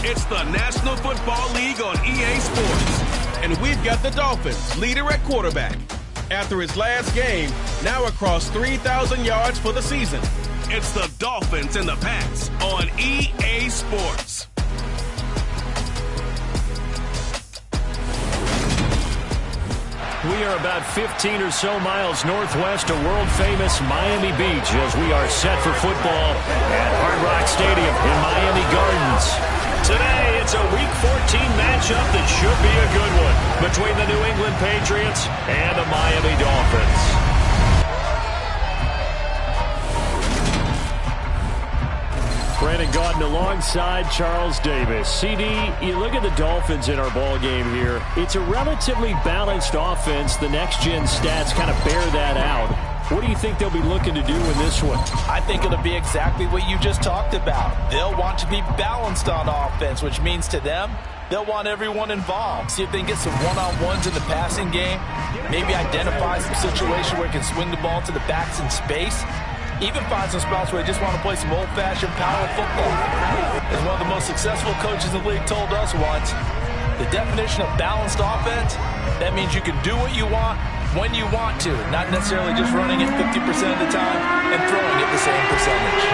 It's the National Football League on EA Sports. And we've got the Dolphins, leader at quarterback. After his last game, now across 3,000 yards for the season. It's the Dolphins and the Pats on EA Sports. We are about 15 or so miles northwest of world-famous Miami Beach as we are set for football at Hard Rock Stadium in Miami Gardens. Today, it's a Week 14 matchup that should be a good one between the New England Patriots and the Miami Dolphins. Brandon Gaudin alongside Charles Davis. CD, you look at the Dolphins in our ball game here. It's a relatively balanced offense. The next-gen stats kind of bear that out. What do you think they'll be looking to do in this one? I think it'll be exactly what you just talked about. They'll want to be balanced on offense, which means to them, they'll want everyone involved. See if they can get some one-on-ones in the passing game. Maybe identify some situation where they can swing the ball to the backs in space. Even find some spots where they just want to play some old-fashioned power football. As one of the most successful coaches in the league told us once, the definition of balanced offense, that means you can do what you want when you want to, not necessarily just running it 50% of the time and throwing it the same percentage.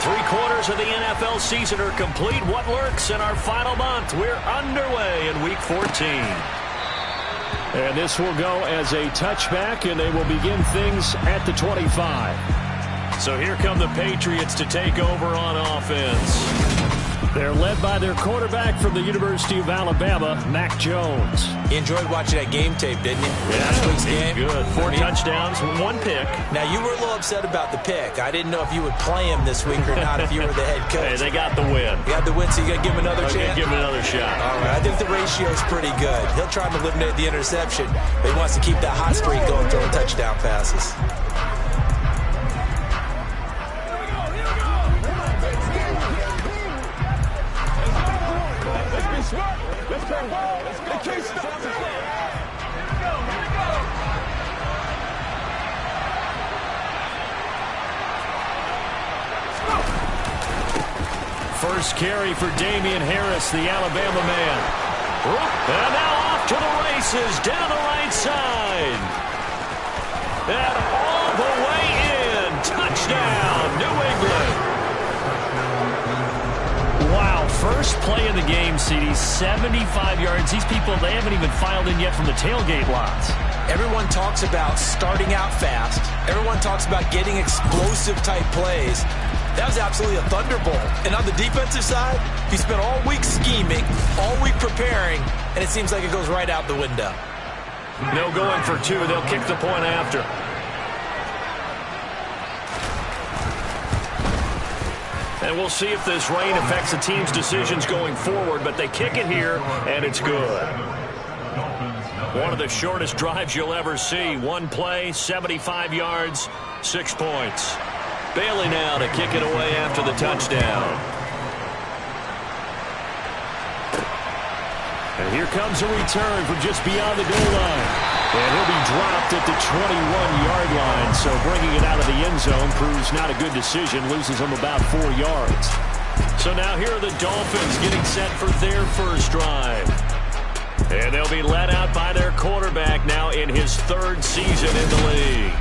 3/4 of the NFL season are complete. What lurks in our final month? We're underway in Week 14. And this will go as a touchback, and they will begin things at the 25. So here come the Patriots to take over on offense. They're led by their quarterback from the University of Alabama, Mac Jones. You enjoyed watching that game tape, didn't you? Yeah, last week's game. Good. 4 touchdowns, 1 pick. Now, you were a little upset about the pick. I didn't know if you would play him this week or not if you were the head coach. Hey, they got the win. You got the win, so you got to give him another chance? Give him another shot. All right, I think the ratio is pretty good. He'll try to eliminate the interception, but he wants to keep that hot streak going, throwing touchdown passes. First carry for Damian Harris, the Alabama man. And now off to the races, down the right side. And all the way in. Touchdown, New England. Wow, first play of the game, CD, 75 yards. These people, they haven't even filed in yet from the tailgate lots. Everyone talks about starting out fast. Everyone talks about getting explosive-type plays. That was absolutely a thunderbolt. And on the defensive side, he spent all week scheming, all week preparing, and it seems like it goes right out the window. No going for 2. They'll kick the point after. And we'll see if this rain affects the team's decisions going forward, but they kick it here, and it's good. One of the shortest drives you'll ever see. 1 play, 75 yards, 6 points. Bailey now to kick it away after the touchdown. And here comes a return from just beyond the goal line. And he'll be dropped at the 21-yard line. So bringing it out of the end zone proves not a good decision. Loses him about 4 yards. So now here are the Dolphins getting set for their first drive. And they'll be led out by their quarterback now in his 3rd season in the league.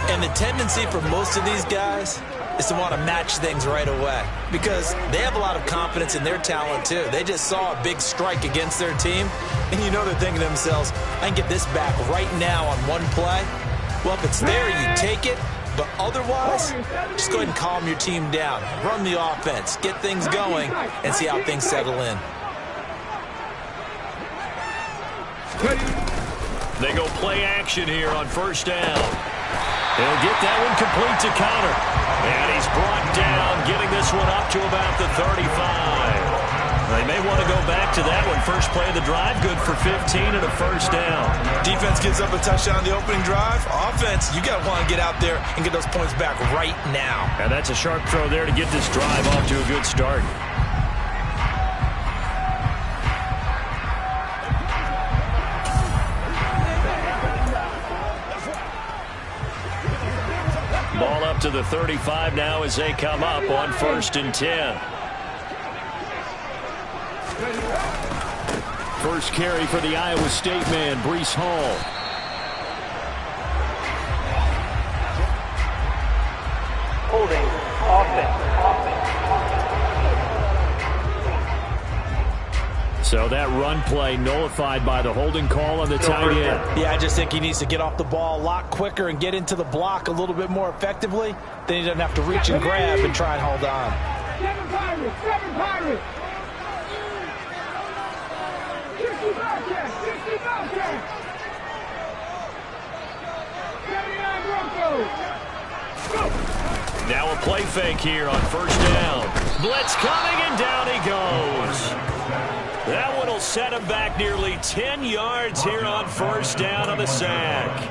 And the tendency for most of these guys is to want to match things right away because they have a lot of confidence in their talent too. They just saw a big strike against their team, and you know they're thinking to themselves, I can get this back right now on 1 play. Well, if it's there, you take it, but otherwise, just go ahead and calm your team down. Run the offense, get things going, and see how things settle in. They go play action here on first down. He'll get that one complete to Connor. And he's brought down, getting this one up to about the 35. They may want to go back to that one. First play of the drive, good for 15 and a first down. Defense gives up a touchdown on the opening drive. Offense, you got to want to get out there and get those points back right now. And that's a sharp throw there to get this drive off to a good start. to the 35 now as they come up on 1st and 10. First carry for the Iowa State man, Breece Hall. Holding offense. So that run play nullified by the holding call on the tight end. Yeah, I just think he needs to get off the ball a lot quicker and get into the block a little bit more effectively. Then he doesn't have to reach and grab and try and hold on. 7 Pirates, 7 Pirates. 60 Bobcats, 60 Bobcats. 79 Broncos. Now a play fake here on 1st down. Blitz coming, and down he goes. That one will set him back nearly 10 yards here on 1st down on the sack.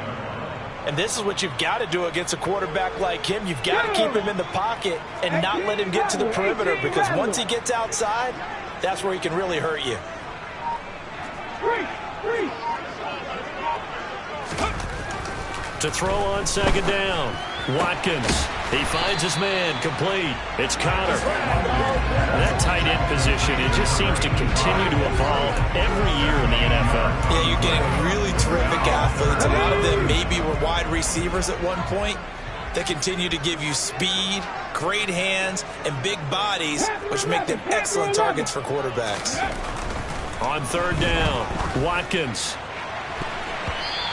And this is what you've got to do against a quarterback like him. You've got to keep him in the pocket and not let him get to the perimeter, because once he gets outside, that's where he can really hurt you. To throw on 2nd down, Watkins. He finds his man, complete. It's Connor. That tight end position, it just seems to continue to evolve every year in the NFL. Yeah, you're getting really terrific athletes. A lot of them maybe were wide receivers at one point. They continue to give you speed, great hands, and big bodies, which make them excellent targets for quarterbacks. On 3rd down, Watkins.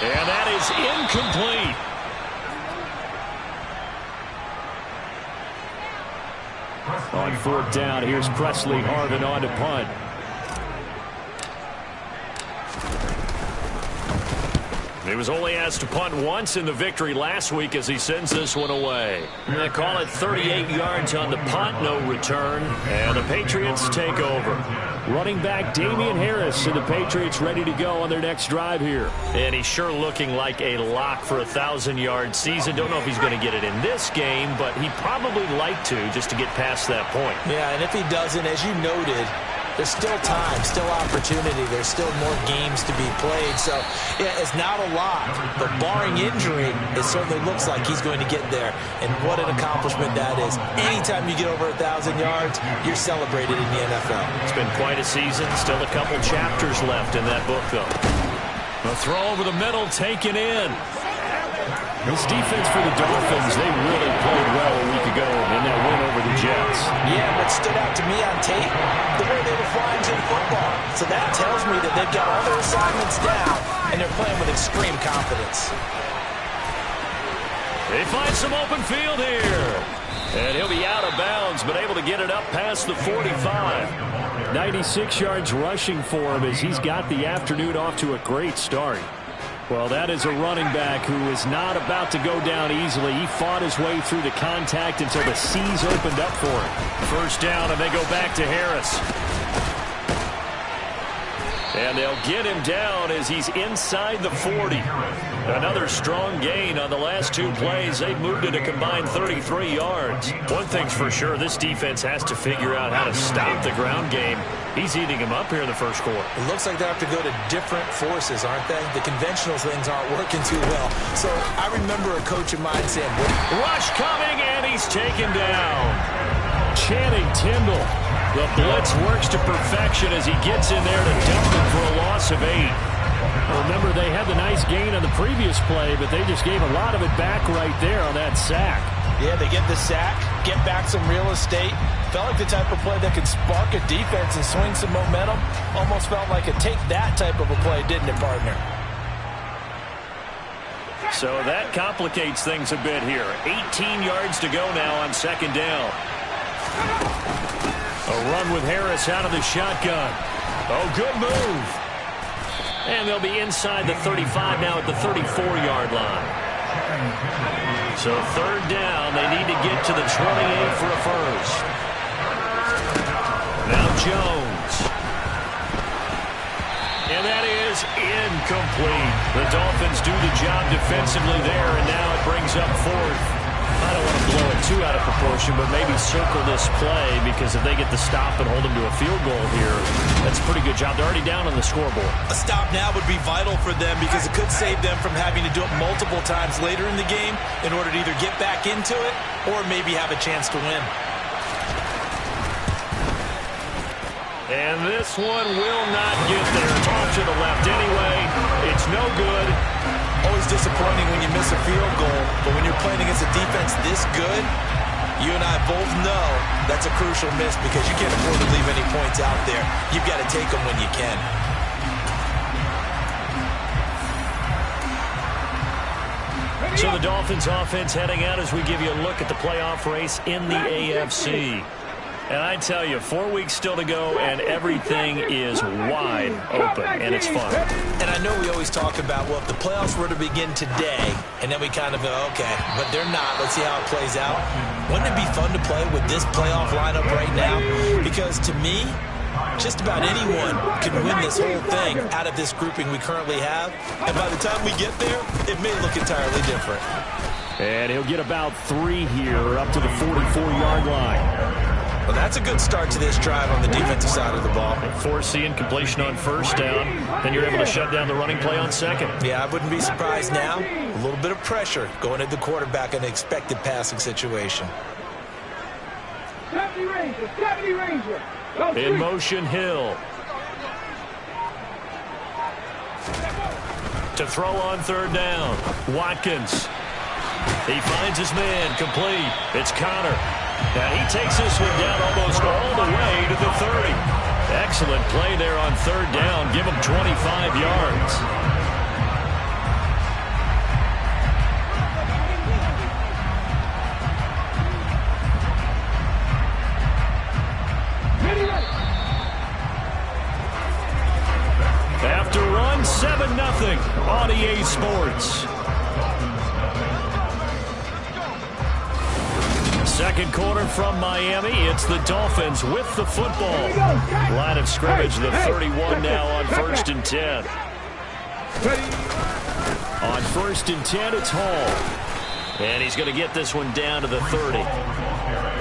And that is incomplete. On 4th down, here's Presley Harvin on to punt. He was only asked to punt once in the victory last week as he sends this one away. They call it 38 yards on the punt, no return, and the Patriots take over. Running back Damian Harris and the Patriots ready to go on their next drive here. And he's sure looking like a lock for a 1,000-yard season. Don't know if he's going to get it in this game, but he'd probably like to just to get past that point. Yeah, and if he doesn't, as you noted, there's still time, still opportunity. There's still more games to be played. So, yeah, it's not a lot. But barring injury, it certainly looks like he's going to get there. And what an accomplishment that is. Anytime you get over 1,000 yards, you're celebrated in the NFL. It's been quite a season. Still a couple chapters left in that book, though. A throw over the middle, taken in. This defense for the Dolphins, they really played well a week ago in that win over the Jets. Yeah, what stood out to me on tape, the way they were flying to the football. So that tells me that they've got all their assignments down, and they're playing with extreme confidence. They find some open field here. And he'll be out of bounds, but able to get it up past the 45. 96 yards rushing for him as he's got the afternoon off to a great start. Well, that is a running back who is not about to go down easily. He fought his way through the contact until the seas opened up for him. 1st down, and they go back to Harris. And they'll get him down as he's inside the 40. Another strong gain on the last 2 plays. They've moved it a combined 33 yards. One thing's for sure, this defense has to figure out how to stop the ground game. He's eating him up here in the 1st quarter. It looks like they have to go to different forces, aren't they? The conventional things aren't working too well. So I remember a coach of mine saying, rush coming, and he's taken down. Channing Tindall. The blitz works to perfection as he gets in there to dump him for a loss of 8. Remember, they had the nice gain on the previous play, but they just gave a lot of it back right there on that sack. Yeah, they get the sack, get back some real estate. Felt like the type of play that could spark a defense and swing some momentum. Almost felt like a take that type of a play, didn't it, partner? So that complicates things a bit here. 18 yards to go now on 2nd down. A run with Harris out of the shotgun. Oh, good move. And they'll be inside the 35 now at the 34-yard line. So 3rd down, they need to get to the 28 for a first. Now Jones. And that is incomplete. The Dolphins do the job defensively there, and now it brings up 4th. I don't want to blow it too out of proportion, but maybe circle this play, because if they get the stop and hold them to a field goal here, that's a pretty good job. They're already down on the scoreboard. A stop now would be vital for them, because it could save them from having to do it multiple times later in the game in order to either get back into it or maybe have a chance to win. And this one will not get there. It's off to the left anyway. It's no good. Always disappointing when you miss a field goal, but when you're playing against a defense this good, you and I both know that's a crucial miss, because you can't afford to leave any points out there. You've got to take them when you can. So the Dolphins offense heading out as we give you a look at the playoff race in the AFC. And I tell you, 4 weeks still to go, and everything is wide open, and it's fun. And I know we always talk about, well, if the playoffs were to begin today, and then we kind of go, okay, but they're not. Let's see how it plays out. Wouldn't it be fun to play with this playoff lineup right now? Because to me, just about anyone can win this whole thing out of this grouping we currently have. And by the time we get there, it may look entirely different. And he'll get about 3 here up to the 44-yard line. Well, that's a good start to this drive on the defensive side of the ball. Forcing completion on first down. Then you're able to shut down the running play on second. Yeah, I wouldn't be surprised now. A little bit of pressure going at the quarterback in an expected passing situation. 70 Ranger. In motion, Hill. To throw on third down. Watkins. He finds his man. Complete. It's Connor. And he takes this one down almost all the way to the 30. Excellent play there on third down. Give him 25 yards. After run, 7-0 on EA Sports. Second quarter from Miami. It's the Dolphins with the football. Line of scrimmage, the 31 now on 1st and 10. On 1st and 10, it's Hall. And he's going to get this one down to the 30.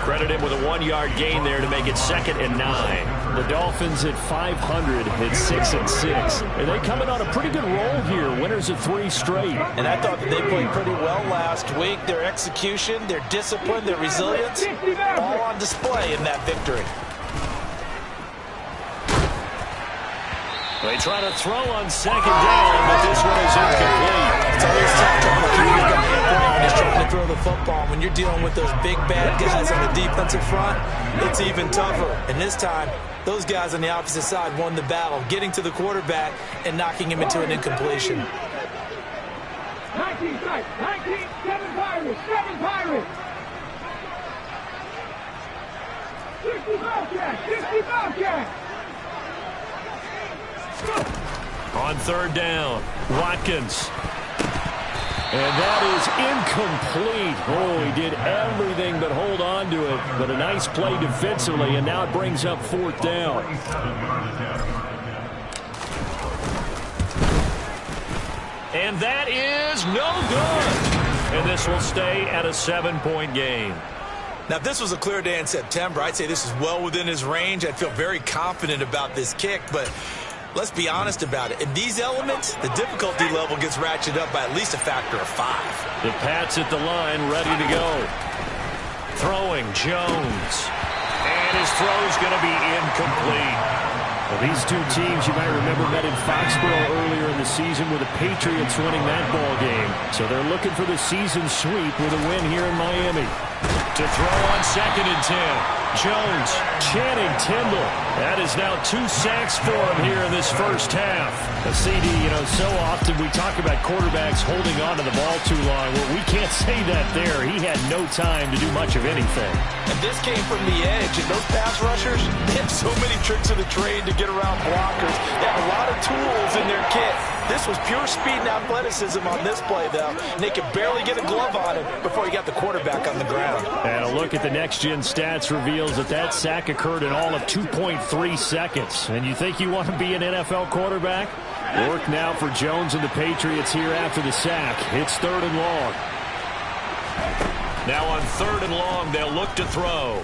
Credit him with a 1-yard gain there to make it 2nd and 9. The Dolphins at 500 at 6-6. And they coming on a pretty good roll here. Winners of 3 straight. And I thought that they played pretty well last week. Their execution, their discipline, their resilience, all on display in that victory. They try to throw on 2nd down, but this one is incomplete. It's always tough trying to keep your guy when he's trying to throw the football. When you're dealing with those big, bad guys on the defensive front, it's even tougher. And this time, those guys on the opposite side won the battle, getting to the quarterback and knocking him into an incompletion. 19 strikes, 19, 7 Pirates, 7 Pirates. 60 Bobcats, 60 Bobcats. On third down, Watkins. And that is incomplete. Oh, he did everything but hold on to it. But a nice play defensively, and now it brings up 4th down. And that is no good. And this will stay at a 7-point game. Now, if this was a clear day in September, I'd say this is well within his range. I'd feel very confident about this kick, but let's be honest about it. In these elements, the difficulty level gets ratcheted up by at least a factor of 5. The Pats at the line, ready to go. Throwing, Jones. And his throw's going to be incomplete. Well, these two teams, you might remember, met in Foxborough earlier in the season with the Patriots winning that ball game. So they're looking for the season sweep with a win here in Miami. To throw on 2nd and 10. Jones, Channing Tindall. That is now 2 sacks for him here in this first half. A CD, so often we talk about quarterbacks holding on to the ball too long. Well, we can't say that there. He had no time to do much of anything. And this came from the edge. And those pass rushers, they have so many tricks of the trade to get around blockers. They have a lot of tools in their kit. This was pure speed and athleticism on this play, though. And they could barely get a glove on him before he got the quarterback on the ground. And a look at the next-gen stats reveals that sack occurred in all of 2.3 seconds. And you think you want to be an NFL quarterback? Work now for Jones and the Patriots here after the sack. It's 3rd and long. Now on 3rd and long, they'll look to throw.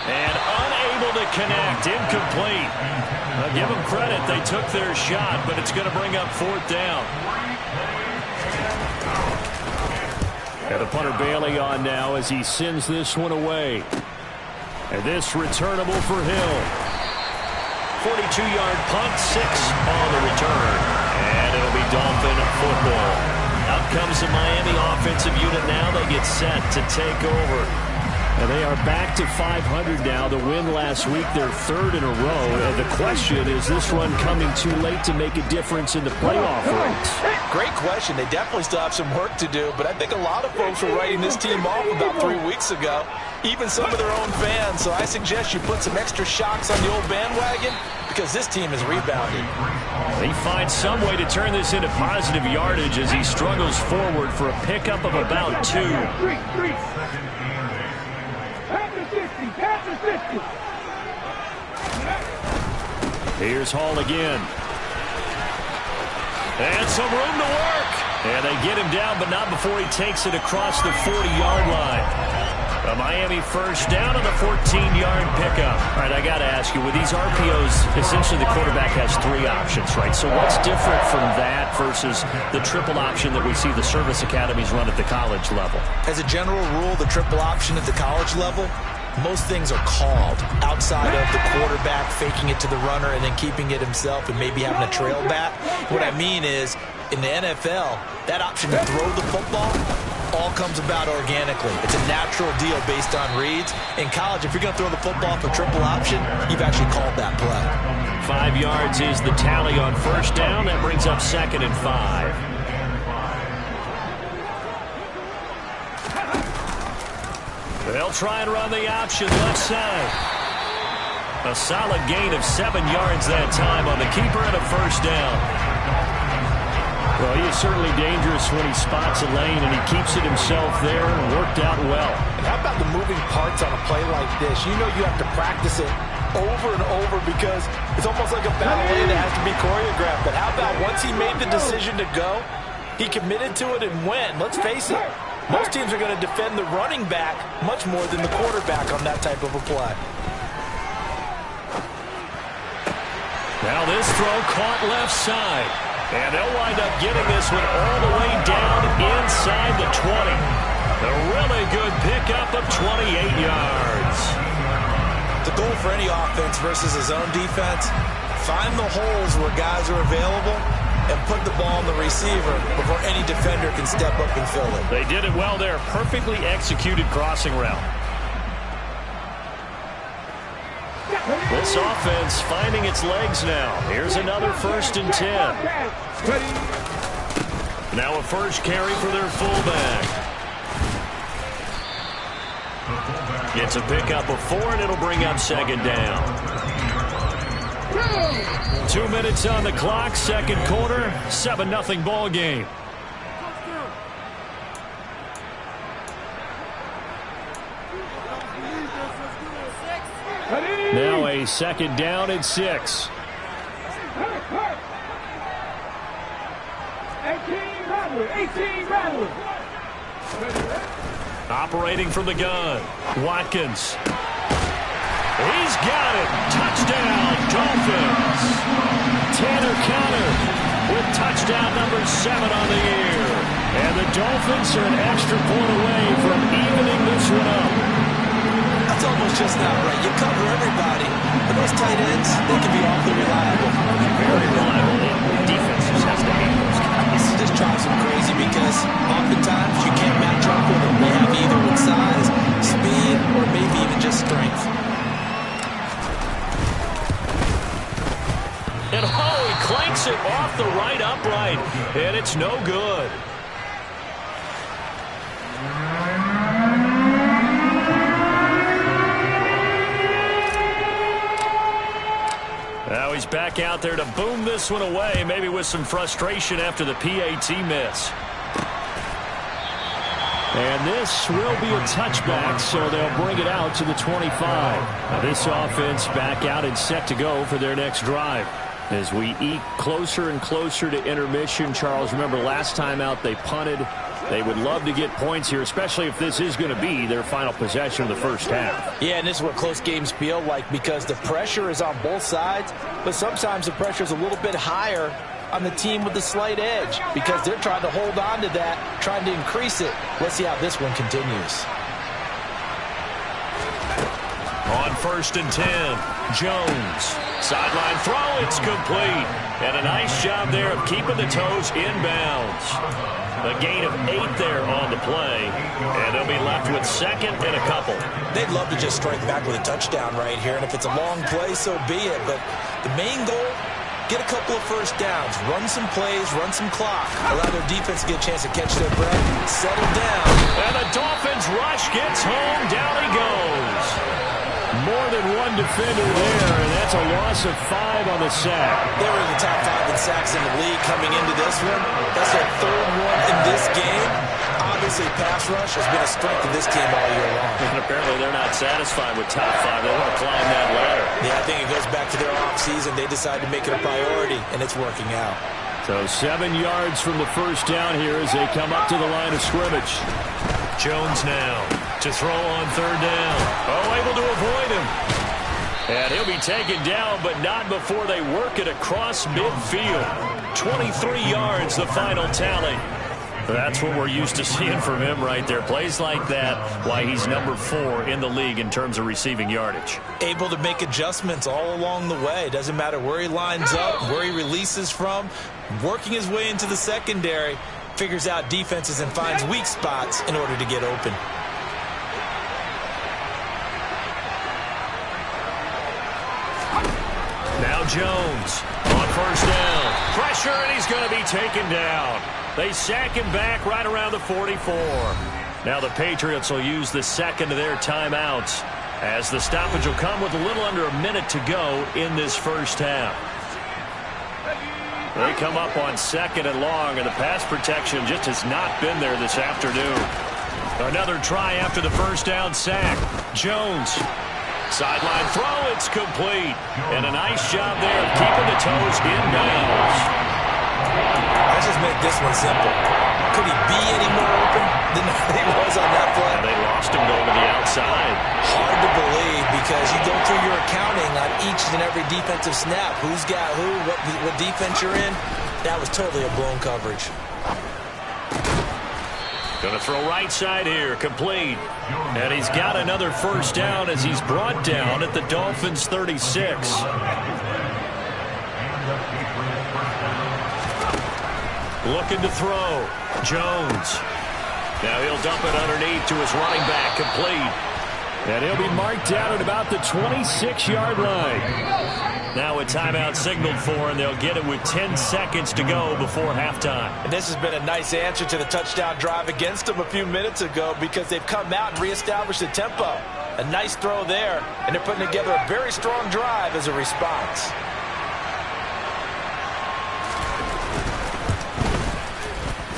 And unable to connect. Incomplete. I'll give them credit. They took their shot, but it's going to bring up 4th down. And the punter Bailey on now as he sends this one away. And this returnable for Hill. 42-yard punt, 6 on the return. And it'll be Dolphin football. Out comes the Miami offensive unit now. They get set to take over. And they are back to 500 now. The win last week, their 3rd in a row. And the question, is this run coming too late to make a difference in the playoff race? Great question. They definitely still have some work to do, but I think a lot of folks were writing this team off about 3 weeks ago, even some of their own fans. So I suggest you put some extra shocks on the old bandwagon because this team is rebounding. He finds some way to turn this into positive yardage as he struggles forward for a pickup of about 2. Here's Hall again. And some room to work. And they get him down, but not before he takes it across the 40-yard line. A Miami first down on the 14-yard pickup. All right, I got to ask you, with these RPOs, essentially the quarterback has 3 options, right? So what's different from that versus the triple option that we see the service academies run at the college level? As a general rule, the triple option at the college level, most things are called outside of the quarterback faking it to the runner and then keeping it himself and maybe having a trail back. What I mean is, in the NFL, that option to throw the football all comes about organically. It's a natural deal based on reads. In college, if you're going to throw the football for triple option, you've actually called that play. 5 yards is the tally on first down. That brings up 2nd and 5. They'll try and run the option left side. A solid gain of 7 yards that time on the keeper and a first down. Well, he is certainly dangerous when he spots a lane, and he keeps it himself there and worked out well. And how about the moving parts on a play like this? You know you have to practice it over and over because it's almost like a ballet that has to be choreographed. But how about once he made the decision to go, he committed to it and went. Let's face it, most teams are going to defend the running back much more than the quarterback on that type of a play. Now this throw caught left side. And they'll wind up getting this one all the way down inside the 20. A really good pickup of 28 yards. The goal for any offense versus his own defense, find the holes where guys are available and put the ball on the receiver before any defender can step up and fill it. They did it well there. Perfectly executed crossing route. This offense finding its legs now. Here's another 1st and 10. Now a first carry for their fullback. It's a pickup of 4, and it'll bring up 2nd down. 2 minutes on the clock, 2nd quarter, 7-0 ball game. Now a 2nd down and 6. Operating from the gun, Watkins. He's got it. Touchdown, Dolphins. Tanner Conner with touchdown number 7 on the year. And the Dolphins are an extra point away from evening this one up. That's almost just not right. You cover everybody, but those tight ends, they can be awfully reliable. Very reliable. The defense just has to hate those guys. It just drives them crazy because oftentimes you can't match up with them. They have either with size, speed, or maybe even just strength. And he clanks it off the right upright, and it's no good. Now he's back out there to boom this one away, maybe with some frustration after the PAT miss. And this will be a touchback, so they'll bring it out to the 25. Now this offense back out and set to go for their next drive. As we eke closer and closer to intermission, Charles, remember last time out they punted. They would love to get points here, especially if this is going to be their final possession of the first half. Yeah, and this is what close games feel like because the pressure is on both sides, but sometimes the pressure is a little bit higher on the team with the slight edge because they're trying to hold on to that, trying to increase it. Let's see how this one continues. On 1st and 10, Jones. Sideline throw, it's complete. And a nice job there of keeping the toes inbounds. A gain of 8 there on the play. And they'll be left with 2nd and a couple. They'd love to just strike back with a touchdown right here. And if it's a long play, so be it. But the main goal, get a couple of first downs. Run some plays, run some clock. Allow their defense to get a chance to catch their breath. Settle down. And the Dolphins rush gets home. Down he goes. More than one defender there, and that's a loss of 5 on the sack. They were in the top 5 in sacks in the league coming into this one. That's their 3rd one in this game. Obviously, pass rush has been a strength of this team all year long. And apparently they're not satisfied with top 5. They want to climb that ladder. Yeah, I think it goes back to their offseason. They decided to make it a priority, and it's working out. So 7 yards from the first down here as they come up to the line of scrimmage. Jones now to throw on 3rd down. Oh, able to avoid him. And he'll be taken down, but not before they work it across midfield. 23 yards, the final tally. That's what we're used to seeing from him right there. Plays like that, why he's number 4 in the league in terms of receiving yardage. Able to make adjustments all along the way. Doesn't matter where he lines up, where he releases from. Working his way into the secondary. Figures out defenses and finds weak spots in order to get open. Now Jones on 1st down. Pressure, and he's going to be taken down. They sack him back right around the 44. Now the Patriots will use the 2nd of their timeouts as the stoppage will come with a little under a minute to go in this first half. They come up on 2nd and long, and the pass protection just has not been there this afternoon. Another try after the first down sack. Jones. Sideline throw, it's complete. And a nice job there of keeping the toes inbounds. Let's just make this one simple. Could he be any more open than he was on that play? And they lost him going to the outside. Hard to believe because you go through your accounting on each and every defensive snap. Who's got who, what defense you're in. That was totally a blown coverage. Going to throw right side here, complete. And he's got another first down as he's brought down at the Dolphins' 36. Looking to throw. Jones. Now he'll dump it underneath to his running back, complete. And he'll be marked down at about the 26-yard line. Now a timeout signaled for, and they'll get it with 10 seconds to go before halftime. And this has been a nice answer to the touchdown drive against them a few minutes ago because they've come out and reestablished the tempo. A nice throw there, and they're putting together a very strong drive as a response.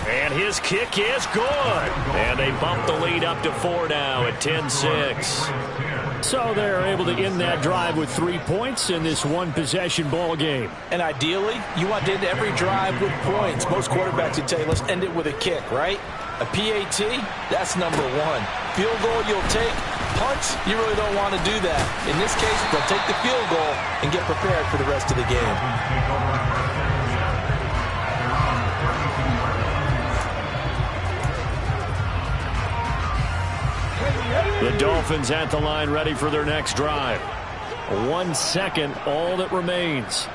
And his kick is good. And they bump the lead up to 4 now at 10-6. So they're able to end that drive with 3 points in this one-possession ball game. And ideally, you want to end every drive with points. Most quarterbacks would tell you, let's end it with a kick, right? A PAT, that's number 1. Field goal you'll take. Punts, you really don't want to do that. In this case, they'll take the field goal and get prepared for the rest of the game. The Dolphins at the line ready for their next drive. 1 second, all that remains.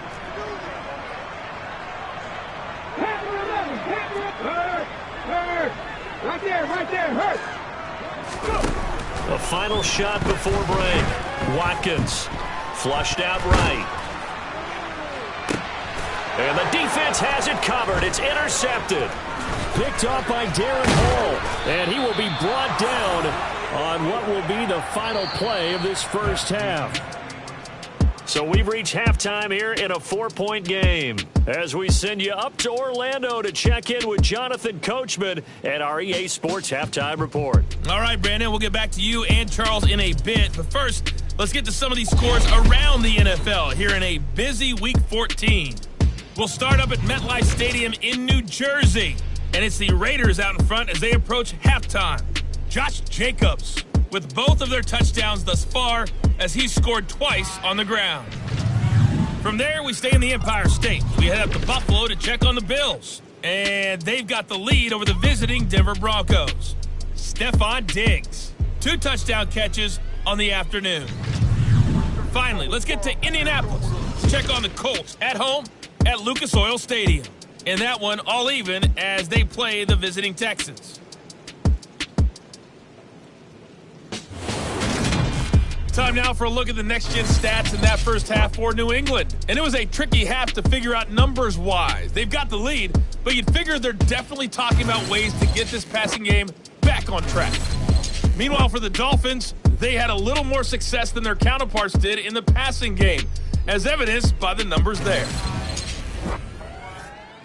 Right there, hurt. A final shot before break. Watkins flushed out right. And the defense has it covered. It's intercepted. Picked off by Darren Hall. And he will be brought down on what will be the final play of this first half. So we've reached halftime here in a 4-point game as we send you up to Orlando to check in with Jonathan Coachman and our EA Sports Halftime Report. All right, Brandon, we'll get back to you and Charles in a bit. But first, Let's get to some of these scores around the NFL here in a busy Week 14. We'll start up at MetLife Stadium in New Jersey. And it's the Raiders out in front as they approach halftime. Josh Jacobs with both of their touchdowns thus far as he's scored twice on the ground. From there, we stay in the Empire State. We head up to Buffalo to check on the Bills. And they've got the lead over the visiting Denver Broncos. Stephon Diggs, 2 touchdown catches on the afternoon. Finally, let's get to Indianapolis. Let's check on the Colts at home at Lucas Oil Stadium. And that one all even as they play the visiting Texans. Time now for a look at the next-gen stats in that first half for New England. And it was a tricky half to figure out numbers-wise. They've got the lead, but you'd figure they're definitely talking about ways to get this passing game back on track. Meanwhile, for the Dolphins, they had a little more success than their counterparts did in the passing game, as evidenced by the numbers there.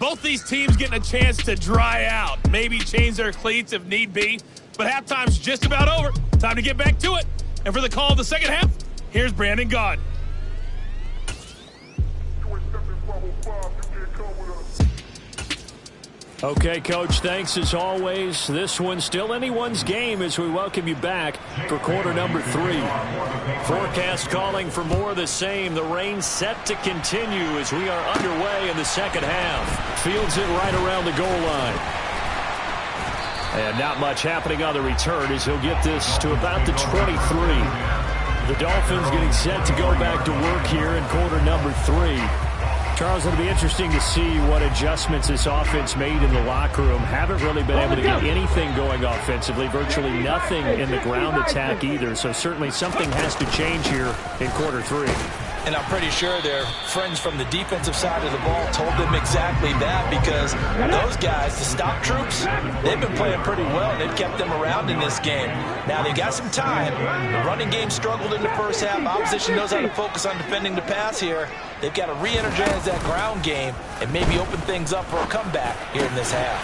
Both these teams getting a chance to dry out, maybe change their cleats if need be, but halftime's just about over. Time to get back to it. And for the call of the second half, here's Brandon Gaudin. Okay, Coach, thanks as always. This one's still anyone's game as we welcome you back for quarter number 3. Forecast calling for more of the same. The rain set to continue as we are underway in the second half. Fields it right around the goal line. And not much happening on the return as he'll get this to about the 23. The Dolphins getting set to go back to work here in quarter number 3. Charles, it'll be interesting to see what adjustments this offense made in the locker room. Haven't really been able to get anything going offensively, virtually nothing in the ground attack either. So certainly something has to change here in quarter 3. And I'm pretty sure their friends from the defensive side of the ball told them exactly that, because those guys, the stop troops, they've been playing pretty well. They've kept them around in this game. Now, they got some time. The running game struggled in the first half. Opposition knows how to focus on defending the pass here. They've got to re-energize that ground game and maybe open things up for a comeback here in this half.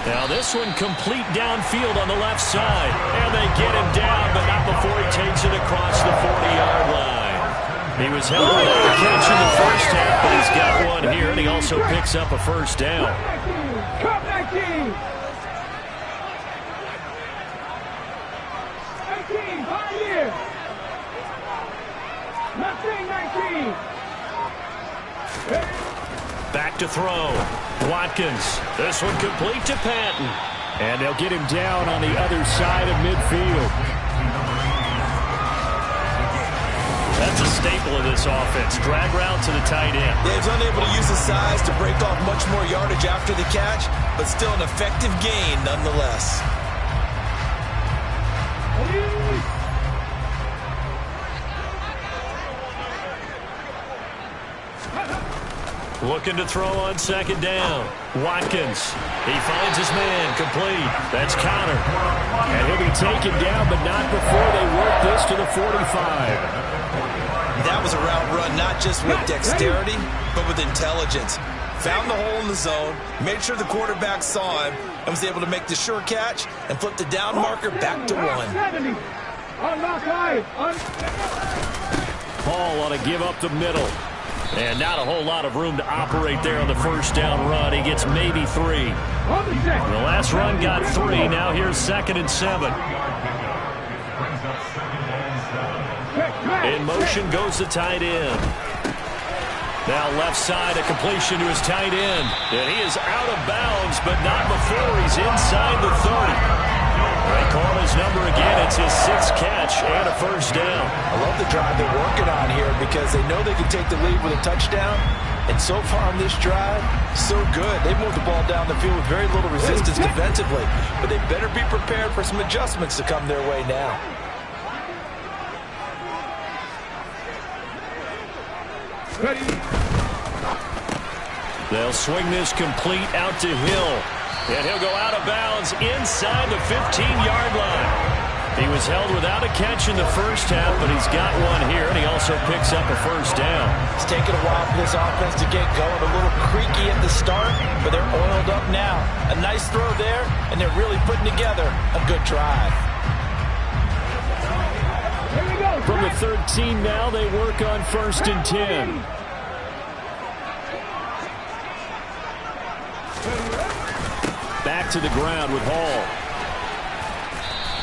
Now this one complete downfield on the left side. And they get him down, but not before he takes it across the 40-yard line. He was held without a catch in the first half, but he's got one here, and he also picks up a first down. Come 19! 19, 5 here! 19! Back to throw. Watkins. This one complete to Patton. And they'll get him down on the other side of midfield. That's a staple of this offense. Drag route to the tight end. Yeah, he's unable to use his size to break off much more yardage after the catch, but still an effective gain nonetheless. Looking to throw on second down. Watkins. He finds his man complete. That's Connor. And he'll be taken down, but not before they work this to the 45. That was a route run not just with dexterity, but with intelligence. Found the hole in the zone, made sure the quarterback saw him, and was able to make the sure catch and flip the down marker back to 1. Paul ought to give up the middle. And not a whole lot of room to operate there on the first down run. He gets maybe 3. The last run got 3. Now here's 2nd and 7. In motion goes the tight end. Now left side, a completion to his tight end. And he is out of bounds, but not before he's inside the 30. They call his number again. It's his 6th catch and a first down. I love the drive they're working on here because they know they can take the lead with a touchdown. And so far on this drive, so good. They moved the ball down the field with very little resistance defensively. But they better be prepared for some adjustments to come their way now. They'll swing this complete out to Hill. And he'll go out of bounds inside the 15-yard line. He was held without a catch in the first half, but he's got one here, and he also picks up a first down. It's taken a while for this offense to get going. A little creaky at the start, but they're oiled up now. A nice throw there, and they're really putting together a good drive. From the 13 now, they work on 1st and 10. Back to the ground with Hall.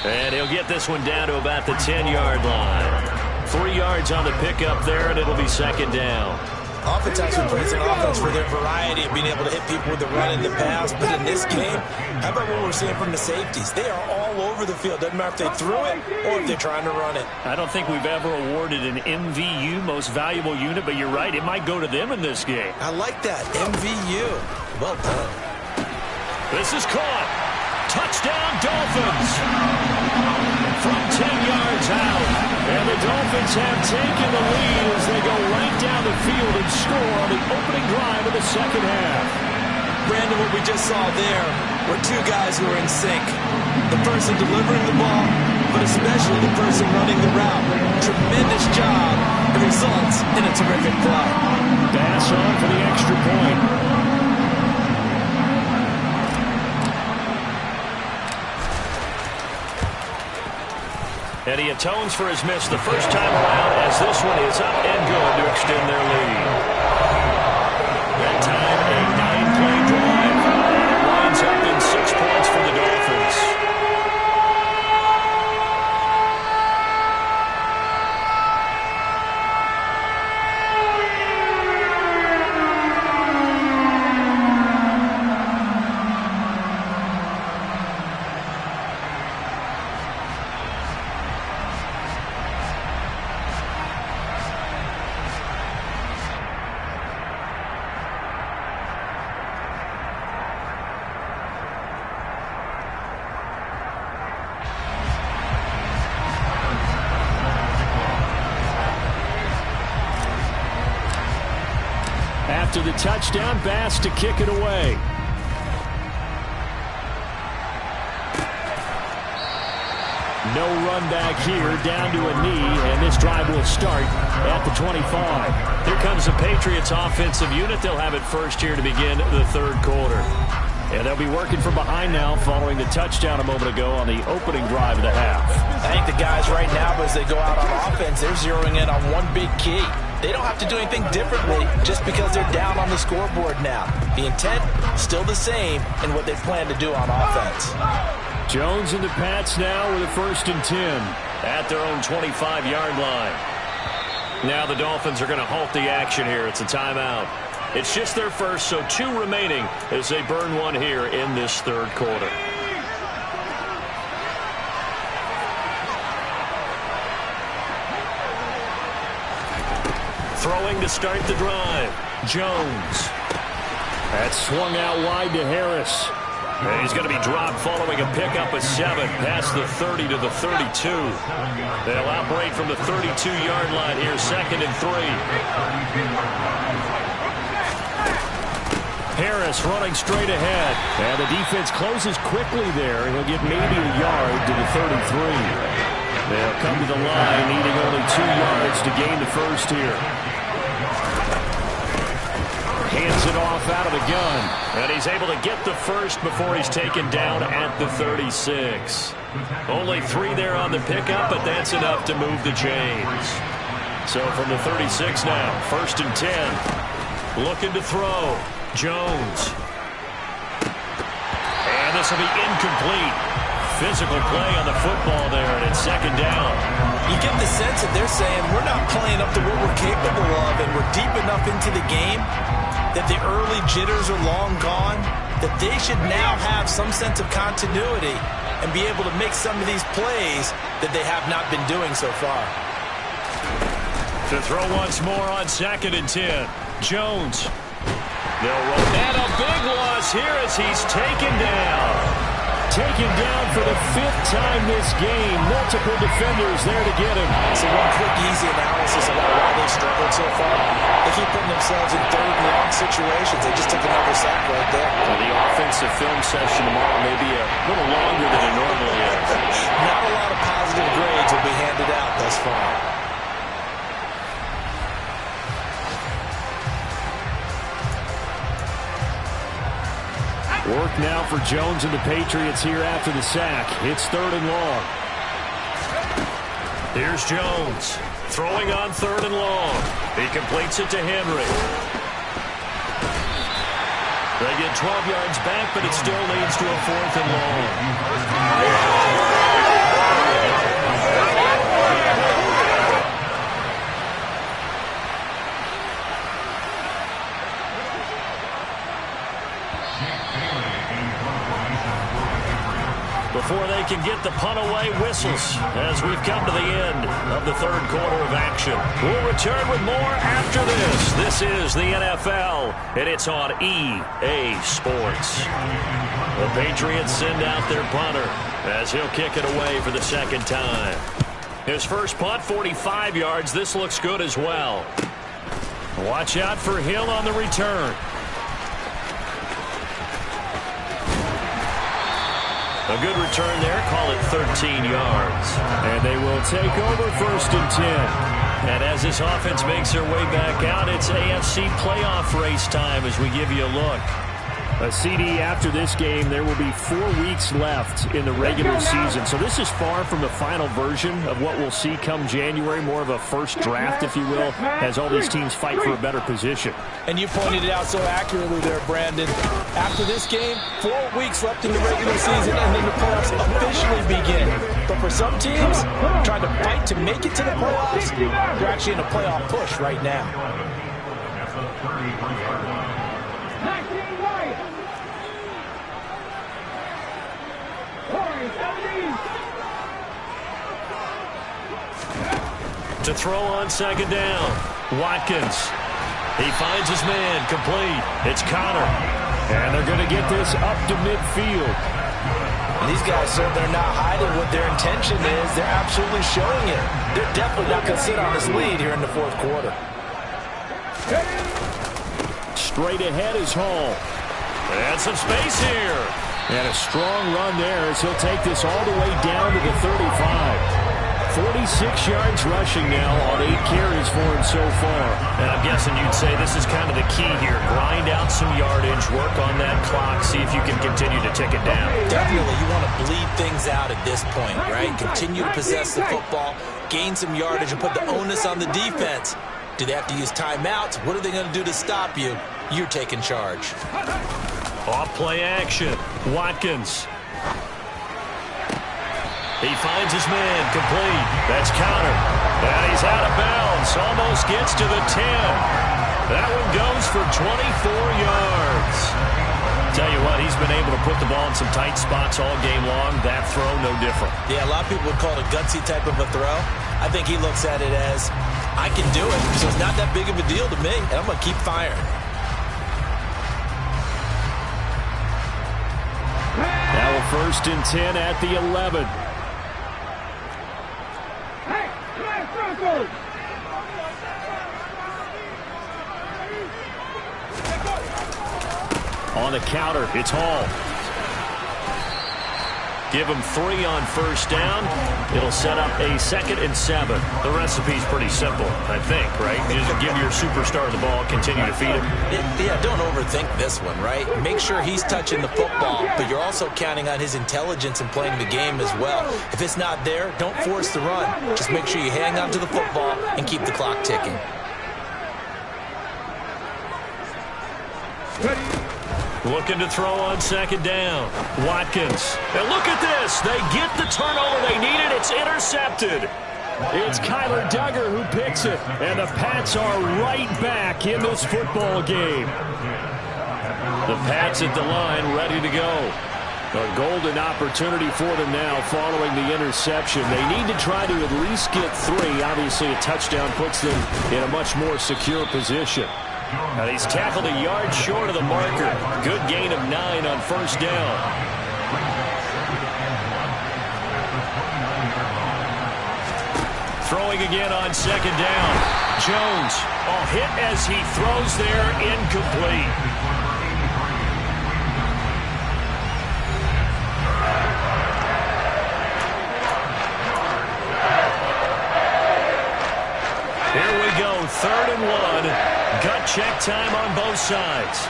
And he'll get this one down to about the 10-yard line. 3 yards on the pickup there, and it'll be 2nd down. Oftentimes we praise an offense for their variety of being able to hit people with the run and the pass. But in this game, how about what we're seeing from the safeties? They are all over the field. Doesn't matter if they threw it or if they're trying to run it. I don't think we've ever awarded an MVU, most valuable unit, but you're right, it might go to them in this game. I like that. MVU. Well done. This is caught. Touchdown, Dolphins. From 10 yards out. And the Dolphins have taken the lead as they go right down the field and score on the opening drive of the second half. Brandon, what we just saw there were 2 guys who were in sync. The person delivering the ball, but especially the person running the route. Tremendous job. It results in a terrific play. Pass on for the extra point. And he atones for his miss the first time around as this one is up and good to extend their lead. That time, a 9-play drive. And it winds up in 6 points for the Dolphins. After the touchdown, Bass to kick it away. No run back here, down to a knee, and this drive will start at the 25. Here comes the Patriots offensive unit. They'll have it first here to begin the 3rd quarter. And they'll be working from behind now following the touchdown a moment ago on the opening drive of the half. I think the guys right now, as they go out on offense, they're zeroing in on one big key. They don't have to do anything differently just because they're down on the scoreboard now. The intent, still the same in what they plan to do on offense. Jones and the Pats now with a 1st and 10 at their own 25-yard line. Now the Dolphins are going to halt the action here. It's a timeout. It's just their first, so 2 remaining as they burn one here in this 3rd quarter. Throwing to start the drive. Jones. That's swung out wide to Harris. And he's going to be dropped following a pickup of 7 past the 30 to the 32. They'll operate from the 32-yard line here, 2nd and 3. Harris running straight ahead. And the defense closes quickly there. He'll get maybe a yard to the 33. They'll come to the line, needing only 2 yards to gain the first here. Hands it off out of the gun. And he's able to get the first before he's taken down at the 36. Only 3 there on the pickup, but that's enough to move the chains. So from the 36 now, 1st and 10. Looking to throw. Jones. And this will be incomplete. Physical play on the football there, and it's 2nd down. You get the sense that they're saying we're not playing up to what we're capable of, and we're deep enough into the game that the early jitters are long gone, that they should now have some sense of continuity and be able to make some of these plays that they have not been doing so far. To throw once more on 2nd and 10. Jones. They'll roll. And a big loss here as he's taken down. Taken down for the 5th time this game. Multiple defenders there to get him. So one quick, easy analysis about why they struggled so far. They keep putting themselves in 3rd and long situations. They just took another sack right there. Well, the offensive film session tomorrow may be a little longer than it normally is. Not a lot of positive grades will be handed out thus far. Work now for Jones and the Patriots here after the sack. It's 3rd and long. Here's Jones. Throwing on 3rd and long. He completes it to Henry. They get 12 yards back, but it still leads to a 4th and long. Before they can get the punt away, whistles as we've come to the end of the 3rd quarter of action. We'll return with more after this. This is the NFL, and it's on EA Sports. The Patriots send out their punter as he'll kick it away for the 2nd time. His first punt, 45 yards. This looks good as well. Watch out for Hill on the return. A good return there, call it 13 yards. And they will take over 1st and 10. And as this offense makes their way back out, it's AFC playoff race time as we give you a look. A CD after this game, there will be 4 weeks left in the regular season. So this is far from the final version of what we'll see come January, more of a first draft, if you will, as all these teams fight for a better position. And you pointed it out so accurately there, Brandon. After this game, 4 weeks left in the regular season, and then the playoffs officially begin. But for some teams, trying to fight to make it to the playoffs, they're actually in a playoff push right now. To throw on 2nd down, Watkins. He finds his man, complete. It's Connor. And they're going to get this up to midfield. And these guys, sir, they're not hiding what their intention is. They're absolutely showing it. They're definitely not going to sit on this lead here in the 4th quarter. Straight ahead is Hall. And some space here. And a strong run there as he'll take this all the way down to the 35. 46 yards rushing now on 8 carries for him so far. And I'm guessing you'd say this is kind of the key here. Grind out some yardage, work on that clock, see if you can continue to tick it down. Definitely, you want to bleed things out at this point, right? Continue to possess the football, gain some yardage, and put the onus on the defense. Do they have to use timeouts? What are they going to do to stop you? You're taking charge. Off play action. Watkins. He finds his man, complete. That's Connor. And he's out of bounds. Almost gets to the 10. That one goes for 24 yards. Tell you what, he's been able to put the ball in some tight spots all game long. That throw, no different. Yeah, a lot of people would call it a gutsy type of a throw. I think he looks at it as, I can do it, so it's not that big of a deal to me, and I'm going to keep firing. Now a 1st and 10 at the 11. On the counter, it's Hall. Give him 3 on 1st down. It'll set up a 2nd and 7. The recipe's pretty simple, I think, right? You just give your superstar the ball, continue to feed him. Yeah, don't overthink this one, right? Make sure he's touching the football, but you're also counting on his intelligence in playing the game as well. If it's not there, don't force the run. Just make sure you hang on to the football and keep the clock ticking. Looking to throw on 2nd down. Watkins. And look at this. They get the turnover they needed. It's intercepted. It's Kyler Duggar who picks it. And the Pats are right back in this football game. The Pats at the line ready to go. A golden opportunity for them now following the interception. They need to try to at least get 3. Obviously, a touchdown puts them in a much more secure position. Now he's tackled a yard short of the marker. Good gain of 9 on 1st down. Throwing again on 2nd down. Jones, all hit as he throws there, incomplete. Here we go, 3rd and 1. Gut check time on both sides.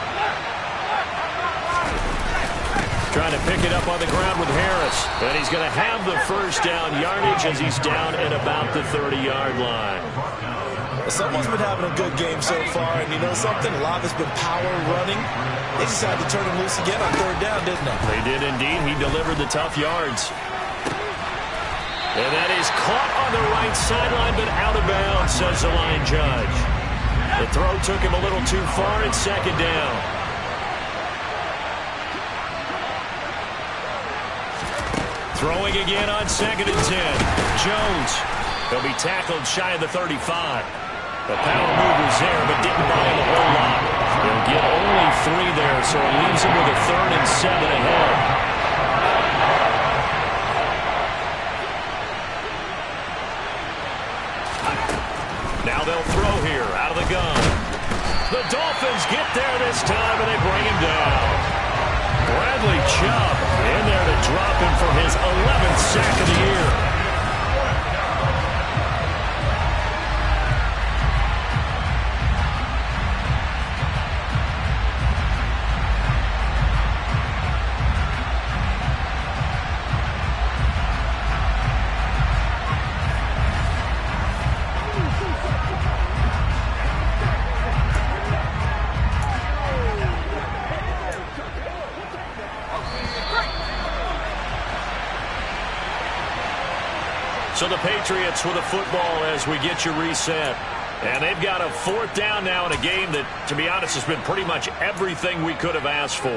Trying to pick it up on the ground with Harris. And he's going to have the first down yardage as he's down at about the 30-yard line. Someone's been having a good game so far, and you know something? A lot of it's been power running. They decided to turn him loose again on third down, didn't they? They did indeed. He delivered the tough yards. And that is caught on the right sideline, but out of bounds, says the line judge. The throw took him a little too far. It's second down. Throwing again on 2nd and 10. Jones. He'll be tackled shy of the 35. The power move was there, but didn't buy him a whole lot. He'll get only 3 there, so it leaves him with a 3rd and 7 ahead. Now they'll throw here out of the gun. The Dolphins get there this time, and they bring him down. Bradley Chubb in there to drop him for his 11th sack of the year. So the Patriots with a football as we get you reset. And they've got a 4th down now in a game that, to be honest, has been pretty much everything we could have asked for.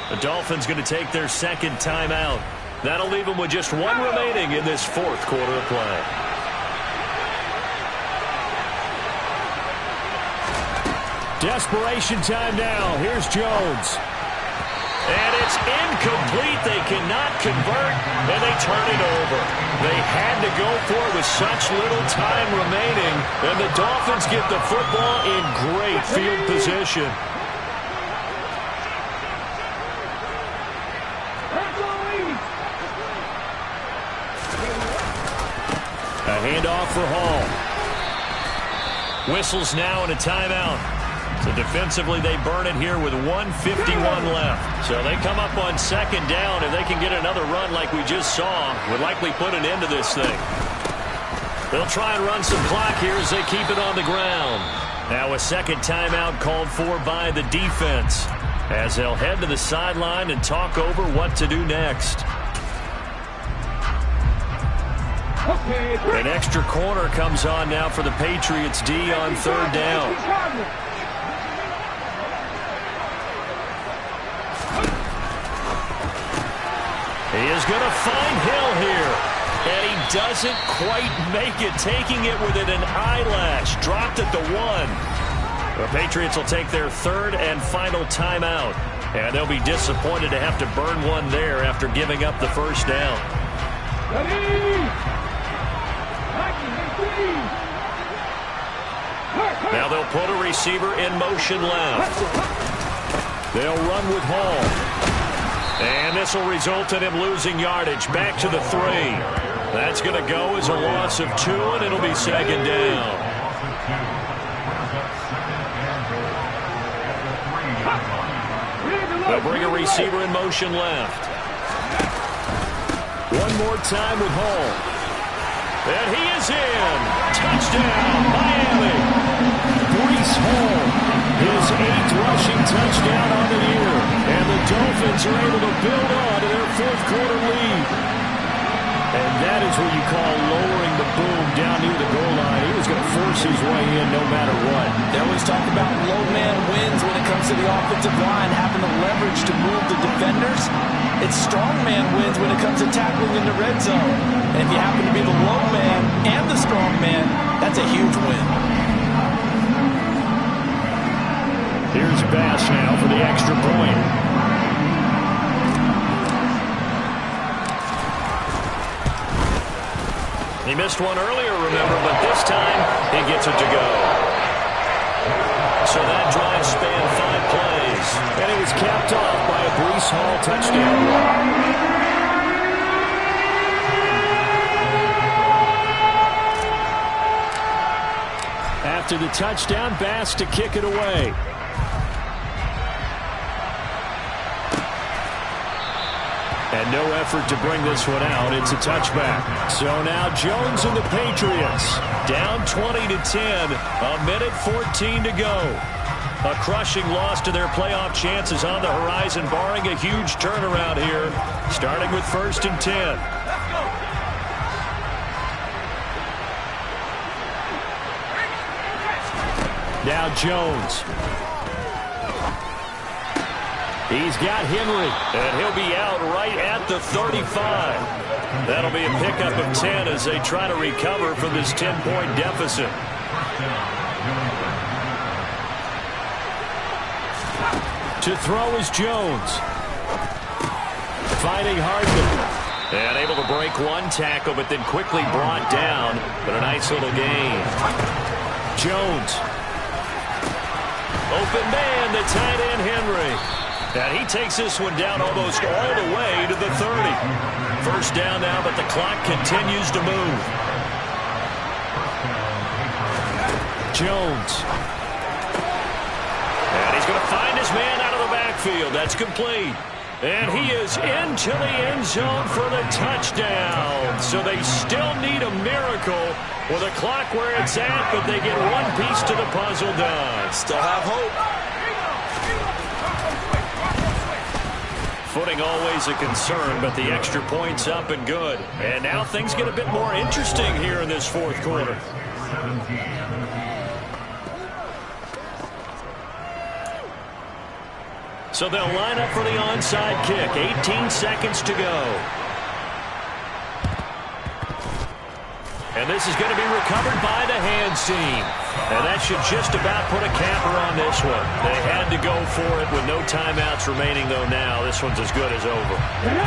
The Dolphins going to take their 2nd timeout. That'll leave them with just 1 remaining in this 4th quarter of play. Desperation time now. Here's Jones. And it's incomplete. They cannot convert, and they turn it over. They had to go for it with such little time remaining, and the Dolphins get the football in great field position. A handoff for Hall. Whistles now and a timeout. So defensively, they burn it here with 1:51 left. So they come up on 2nd down. If they can get another run like we just saw, would likely put an end to this thing. They'll try and run some clock here as they keep it on the ground. Now a 2nd timeout called for by the defense as they'll head to the sideline and talk over what to do next. An extra corner comes on now for the Patriots D on 3rd down. He is going to find Hill here. And he doesn't quite make it, taking it within an eyelash. Dropped at the 1. The Patriots will take their 3rd and final timeout. And they'll be disappointed to have to burn one there after giving up the 1st down. Now they'll put a receiver in motion left. They'll run with Hall. And this will result in him losing yardage. Back to the 3. That's going to go as a loss of 2, and it'll be 2nd down. They'll bring a receiver in motion left. One more time with Hall. And he is in. Touchdown, Miami. Breece Hall, his 8th rushing touchdown on the year. And the Dolphins are able to build on to their 4th quarter lead. And that is what you call lowering the boom down near the goal line. He was going to force his way in no matter what. They always talk about low man wins when it comes to the offensive line, having the leverage to move the defenders. It's strong man wins when it comes to tackling in the red zone. And if you happen to be the low man and the strong man, that's a huge win. Here's Bass now for the extra point. He missed one earlier, remember, but this time he gets it to go. So that drive spanned 5 plays, and it was capped off by a Breece Hall touchdown. after the touchdown. Bass to kick it away. And no effort to bring this one out. It's a touchback. So now Jones and the Patriots down 20-10. A minute 14 to go. A crushing loss to their playoff chances on the horizon, barring a huge turnaround here, starting with 1st and 10. Now Jones. He's got Henry, and he'll be out right at the 35. That'll be a pickup of 10 as they try to recover from this 10-point deficit. To throw is Jones. Finding Hardman. And able to break one tackle, but then quickly brought down. But a nice little gain. Jones. Open man, the tight end Henry. And he takes this one down almost all the way to the 30. First down now, but the clock continues to move. Jones. And he's going to find his man out of the backfield. That's complete. And he is into the end zone for the touchdown. So they still need a miracle with a clock where it's at, but they get one piece to the puzzle done. Still have hope. Footing always a concern, but the extra point's up and good. And now things get a bit more interesting here in this fourth quarter. So they'll line up for the onside kick. 18 seconds to go. And this is going to be recovered by the hands team. And that should just about put a capper on this one. They had to go for it with no timeouts remaining, though now. This one's as good as over.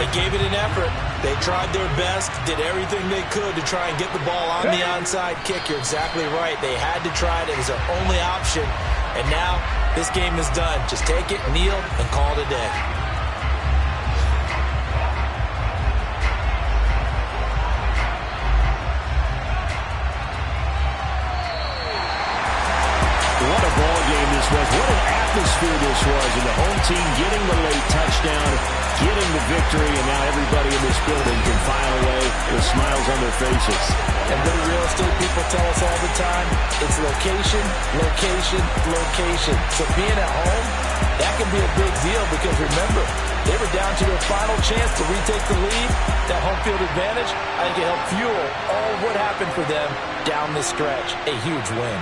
They gave it an effort. They tried their best, did everything they could to try and get the ball on the onside kick. You're exactly right. They had to try it. It was their only option. And now this game is done. Just take it, kneel, and call it a day. What an atmosphere this was, and the home team getting the late touchdown, getting the victory, and now everybody in this building can file away with smiles on their faces. And the real estate people tell us all the time, it's location, location, location. So being at home, that can be a big deal because remember, they were down to their final chance to retake the lead. That home field advantage, I think it helped fuel all of what happened for them down the stretch. A huge win.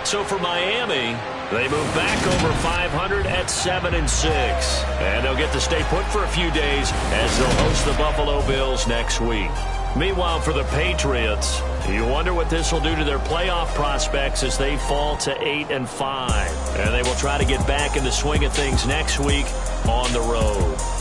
So for Miami, they move back over 500 at 7-6. And they'll get to stay put for a few days as they'll host the Buffalo Bills next week. Meanwhile, for the Patriots, you wonder what this will do to their playoff prospects as they fall to 8-5. And they will try to get back in the swing of things next week on the road.